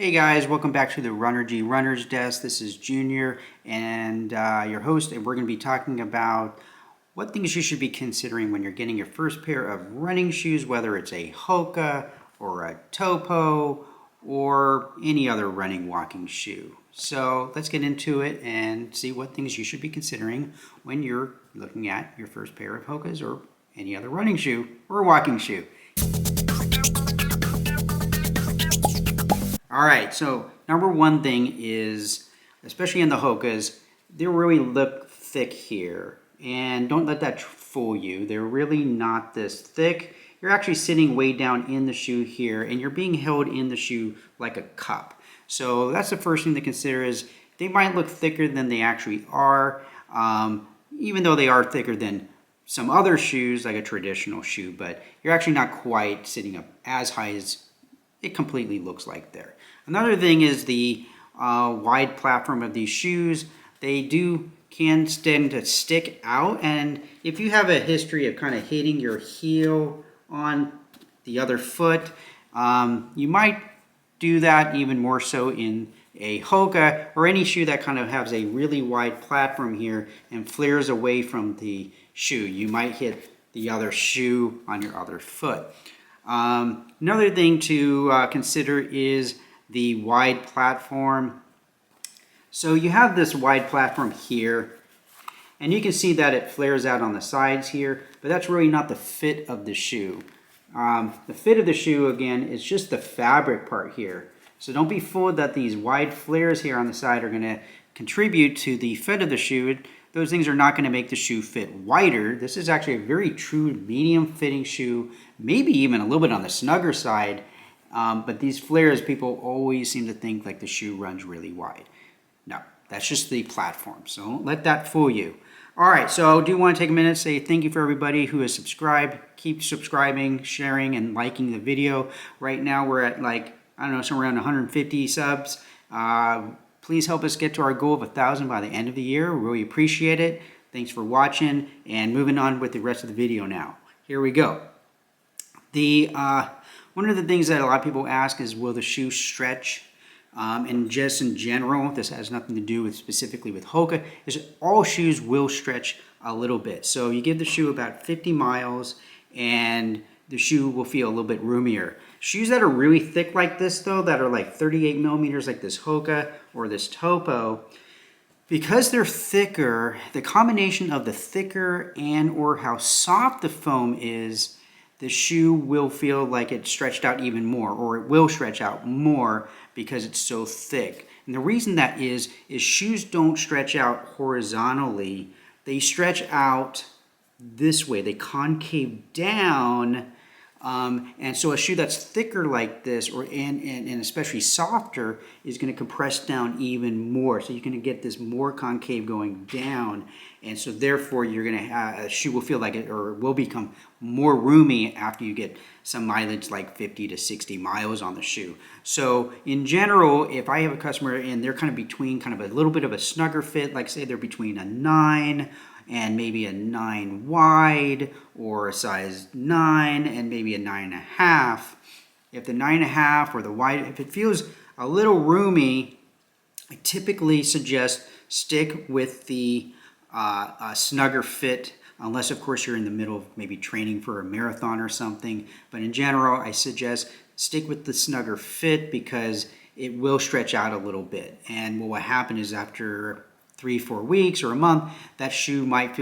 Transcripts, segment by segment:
Hey guys, welcome back to the Runnergy Runner's Desk. This is Junior and your host, and we're going to be talking about what things you should be considering when you're getting your first pair of running shoes, whether it's a Hoka or a Topo or any other running walking shoe. So let's get into it and see what things you should be considering when you're looking at your first pair of Hokas or any other running shoe or walking shoe. All right, so number one thing is, especially in the Hokas, they really look thick here. And don't let that fool you. They're really not this thick. You're actually sitting way down in the shoe here, and you're being held in the shoe like a cup. So that's the first thing to consider is they might look thicker than they actually are, even though they are thicker than some other shoes, like a traditional shoe, but you're actually not quite sitting up as high as it completely looks like there. Another thing is the wide platform of these shoes. They can tend to stick out, and if you have a history of kind of hitting your heel on the other foot, you might do that even more so in a Hoka or any shoe that kind of has a really wide platform here and flares away from the shoe. You might hit the other shoe on your other foot. Another thing to consider is the wide platform. So you have this wide platform here, and you can see that it flares out on the sides here, but that's really not the fit of the shoe. The fit of the shoe, again, is just the fabric part here. So don't be fooled that these wide flares here on the side are going to contribute to the fit of the shoe. Those things are not going to make the shoe fit wider. This is actually a very true medium fitting shoe, maybe even a little bit on the snugger side. But these flares, people always seem to think like the shoe runs really wide. No, that's just the platform. So don't let that fool you. All right, so I do want to take a minute to say thank you for everybody who has subscribed. Keep subscribing, sharing, and liking the video. Right now we're at somewhere around 150 subs. Please help us get to our goal of 1,000 by the end of the year. We really appreciate it. Thanks for watching, and moving on with the rest of the video now. Here we go. One of the things that a lot of people ask is, will the shoe stretch? And just in general, this has nothing to do with specifically with Hoka, is all shoes will stretch a little bit. So you give the shoe about 50 miles and the shoe will feel a little bit roomier. Shoes that are really thick like this though, that are like 38 millimeters like this Hoka or this Topo, because they're thicker, the combination of the thicker and or how soft the foam is, the shoe will feel like it's stretched out even more, or it will stretch out more because it's so thick. And the reason that is shoes don't stretch out horizontally. They stretch out this way. They concave down. And so a shoe that's thicker like this, and especially softer, is going to compress down even more. So you're going to get this more concave going down, and so therefore you're going to have a shoe will feel like it, or will become more roomy after you get some mileage, like 50 to 60 miles on the shoe. So in general, if I have a customer and they're kind of between kind of a little bit of a snugger fit, like say they're between a 9 and maybe a 9 wide, or a size 9 and maybe a 9.5. If the 9.5 or the wide, if it feels a little roomy, I typically suggest stick with the snugger fit, unless of course you're in the middle of maybe training for a marathon or something. But in general, I suggest stick with the snugger fit because it will stretch out a little bit. And what will happen is after 3-4 weeks or a month, that shoe might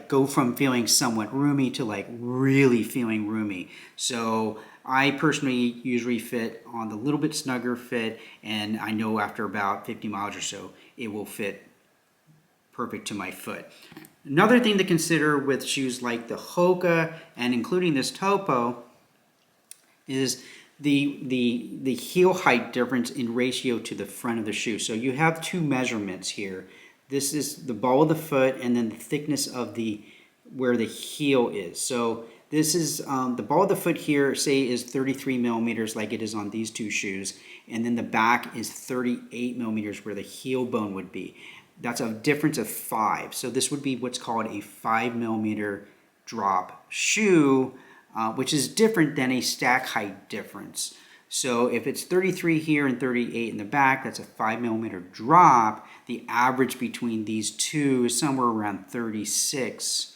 go from feeling somewhat roomy to like really feeling roomy. So I personally usually fit on the little bit snugger fit, and I know after about 50 miles or so, it will fit perfect to my foot. Another thing to consider with shoes like the Hoka and including this Topo is the heel height difference in ratio to the front of the shoe. So you have two measurements here. This is the ball of the foot and then the thickness of where the heel is. So this is the ball of the foot here, say, is 33 millimeters like it is on these two shoes, and then the back is 38 millimeters where the heel bone would be. That's a difference of 5. So this would be what's called a 5 millimeter drop shoe, which is different than a stack height difference. So if it's 33 here and 38 in the back, that's a 5 millimeter drop. The average between these two is somewhere around 36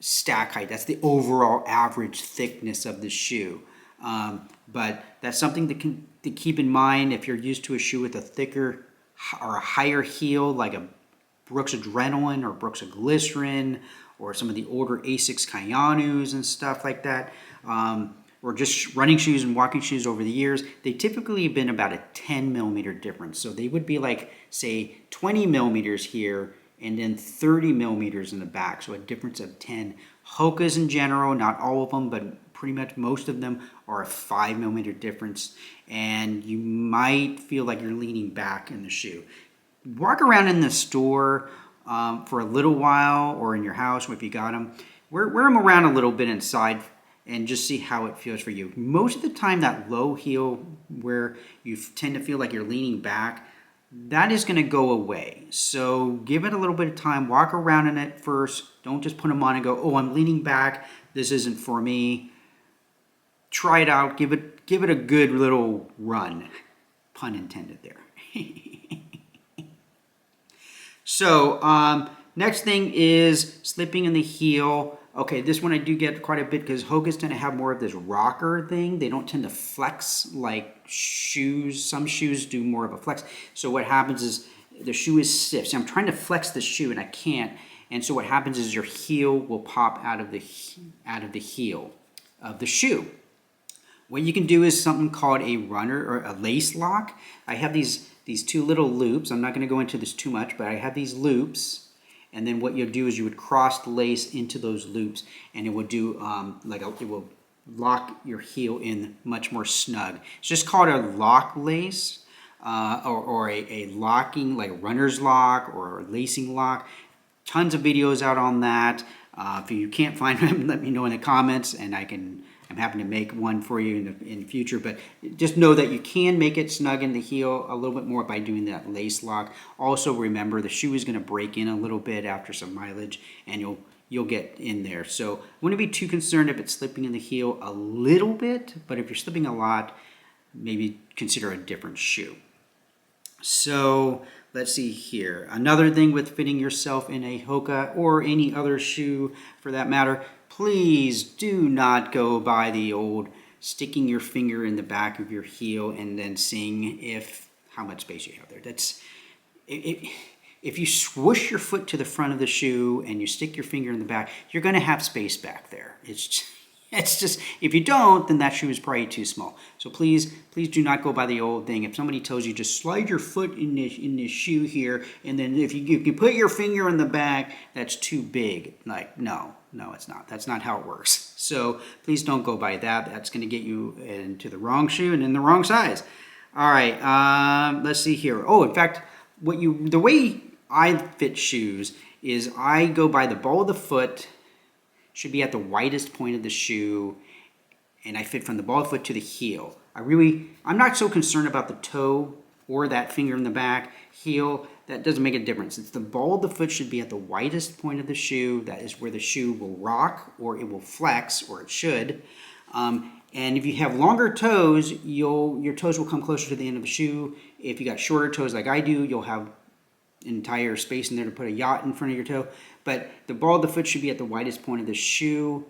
stack height. That's the overall average thickness of the shoe. But that's something to keep in mind if you're used to a shoe with a thicker or a higher heel, like a Brooks Adrenaline or Brooks Glycerin, or some of the older Asics Kayanus and stuff like that, or just running shoes and walking shoes over the years. They typically have been about a 10 millimeter difference. So they would be like, say, 20 millimeters here and then 30 millimeters in the back, so a difference of 10. Hokas in general, not all of them, but pretty much most of them are a 5 millimeter difference, and you might feel like you're leaning back in the shoe. Walk around in the store for a little while, or in your house if you got them. Wear them around a little bit inside and just see how it feels for you. Most of the time, that low heel where you tend to feel like you're leaning back, that is going to go away. So give it a little bit of time. Walk around in it first. Don't just put them on and go, oh, I'm leaning back. This isn't for me. Try it out. Give it a good little run. Pun intended there. So next thing is slipping in the heel. Okay, this one I do get quite a bit because Hokas tend to have more of this rocker thing. They don't tend to flex like shoes. Some shoes do more of a flex. So what happens is the shoe is stiff. See, I'm trying to flex the shoe and I can't. And so what happens is your heel will pop out of the heel of the shoe. What you can do is something called a runner or a lace lock. I have these two little loops. I'm not going to go into this too much, but I have these loops. And then what you'll do is you would cross the lace into those loops, and it would do it will lock your heel in much more snug. It's just called a lock lace, or a locking, like a runner's lock or a lacing lock. Tons of videos out on that. If you can't find them, let me know in the comments, and I'm happy to make one for you in the future. But just know that you can make it snug in the heel a little bit more by doing that lace lock. Also remember, the shoe is going to break in a little bit after some mileage, and you'll get in there. So wouldn't be too concerned if it's slipping in the heel a little bit, but if you're slipping a lot, maybe consider a different shoe. So let's see here. Another thing with fitting yourself in a Hoka or any other shoe for that matter, please do not go by the old sticking your finger in the back of your heel and then seeing how much space you have there. If you swoosh your foot to the front of the shoe and you stick your finger in the back, you're going to have space back there. It's just if you don't, then that shoe is probably too small. So please do not go by the old thing. If somebody tells you just slide your foot in this shoe here, and then if you put your finger in the back, that's too big. Like no, it's not. That's not how it works. So please don't go by that. That's going to get you into the wrong shoe and in the wrong size. All right, let's see here. Oh, in fact, the way I fit shoes is I go by the ball of the foot. Should be at the widest point of the shoe, and I fit from the ball of the foot to the heel. I'm not so concerned about the toe or that finger in the back. Heel, that doesn't make a difference. It's the ball of the foot should be at the widest point of the shoe. That is where the shoe will rock, or it will flex, or it should. And if you have longer toes, your toes will come closer to the end of the shoe. If you got shorter toes like I do, you'll have entire space in there to put a yacht in front of your toe. But the ball of the foot should be at the widest point of the shoe,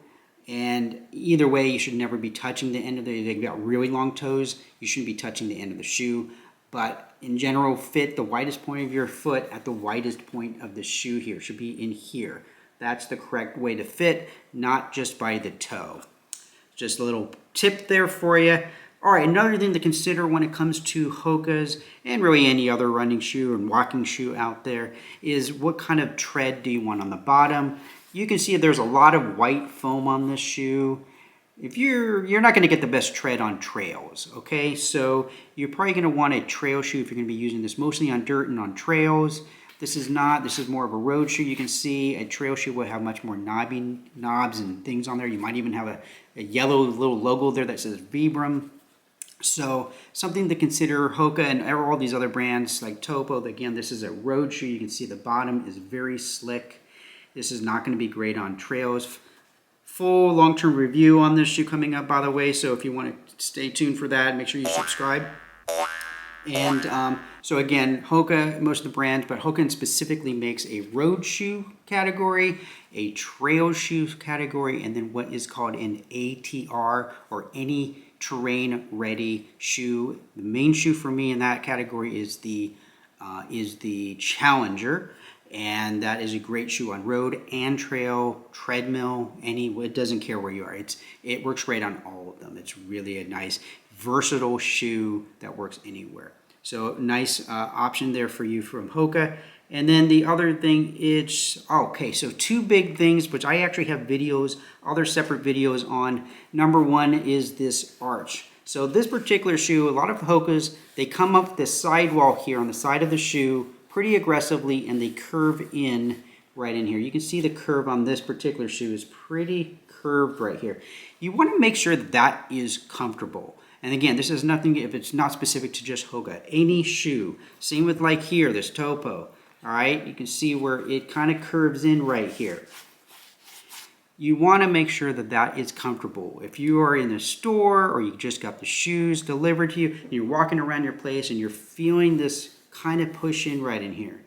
and either way, you should never be touching the end of if you've got really long toes, you shouldn't be touching the end of the shoe. But in general, fit the widest point of your foot at the widest point of the shoe here. It should be in here. That's the correct way to fit, not just by the toe. Just a little tip there for you. All right, another thing to consider when it comes to Hokas and really any other running shoe and walking shoe out there is what kind of tread do you want on the bottom. You can see there's a lot of white foam on this shoe. If you're not going to get the best tread on trails, okay? So you're probably going to want a trail shoe if you're going to be using this mostly on dirt and on trails. This is more of a road shoe. You can see a trail shoe will have much more knobs and things on there. You might even have a yellow little logo there that says Vibram. So something to consider. Hoka and all these other brands like Topo. Again, this is a road shoe. You can see the bottom is very slick. This is not going to be great on trails. Full long-term review on this shoe coming up, by the way. So if you want to stay tuned for that. Make sure you subscribe. And so again, Hoka, most of the brands, but Hoka specifically makes a road shoe category, a trail shoe category, and then what is called an ATR, or any terrain ready shoe. The main shoe for me in that category is the Challenger, and that is a great shoe on road and trail, treadmill, it doesn't care where you are. It works great on all of them. It's really a nice, versatile shoe that works anywhere. So nice option there for you from Hoka. And then the other thing is, so two big things, which I actually have videos, other separate videos on. Number one is this arch. So this particular shoe, a lot of Hokas, they come up the sidewall here on the side of the shoe pretty aggressively, and they curve in right in here. You can see the curve on this particular shoe is pretty curved right here. You want to make sure that that is comfortable. And again, this is nothing, if it's not specific to just Hoka, any shoe. Same with like here, this Topo. All right, you can see where it kind of curves in right here. You want to make sure that that is comfortable. If you are in a store or you just got the shoes delivered to you, and you're walking around your place and you're feeling this kind of push in right in here,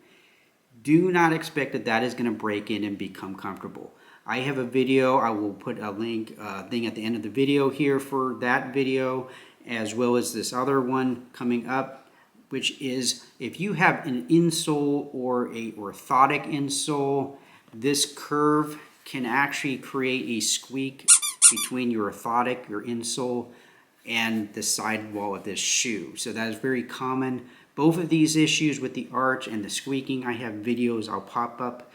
do not expect that that is going to break in and become comfortable. I have a video, I will put a link thing at the end of the video here for that video, as well as this other one coming up, which is if you have an insole or a orthotic insole, this curve can actually create a squeak between your orthotic, your insole, and the sidewall of this shoe. So that is very common. Both of these issues with the arch and the squeaking, I have videos I'll pop up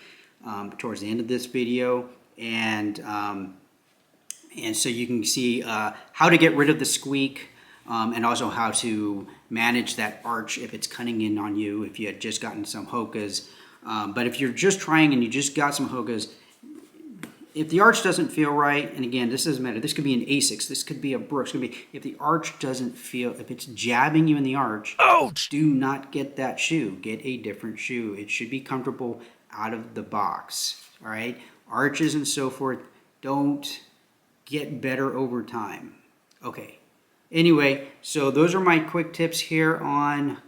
towards the end of this video. And so you can see how to get rid of the squeak, and also how to manage that arch if it's cutting in on you, if you had just gotten some Hokas. But if you're just trying and you just got some Hokas, if the arch doesn't feel right, and again, this doesn't matter. This could be an Asics, this could be a Brooks, if the arch doesn't feel, if it's jabbing you in the arch, ouch! Do not get that shoe. Get a different shoe. It should be comfortable out of the box. All right, arches and so forth don't get better over time. Okay. Anyway, so those are my quick tips here on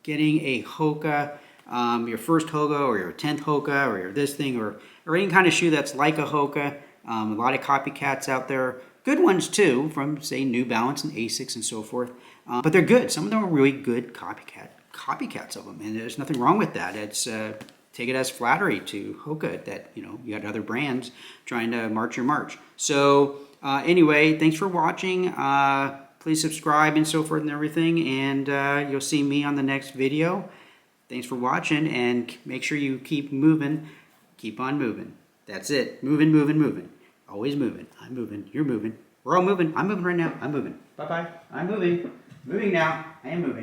getting a Hoka, your first Hoka or your 10th Hoka or your this thing or any kind of shoe that's like a Hoka. A lot of copycats out there. Good ones too, from say New Balance and Asics and so forth. But they're good. Some of them are really good copycats of them, and there's nothing wrong with that. It's take it as flattery to Hoka that you got other brands trying to march your march. So anyway, thanks for watching. Please subscribe and so forth and everything, and you'll see me on the next video. Thanks for watching, and make sure you keep moving. Keep on moving. That's it. Moving, moving, moving. Always moving. I'm moving. You're moving. We're all moving. I'm moving right now. I'm moving. Bye-bye. I'm moving. Moving now. I am moving.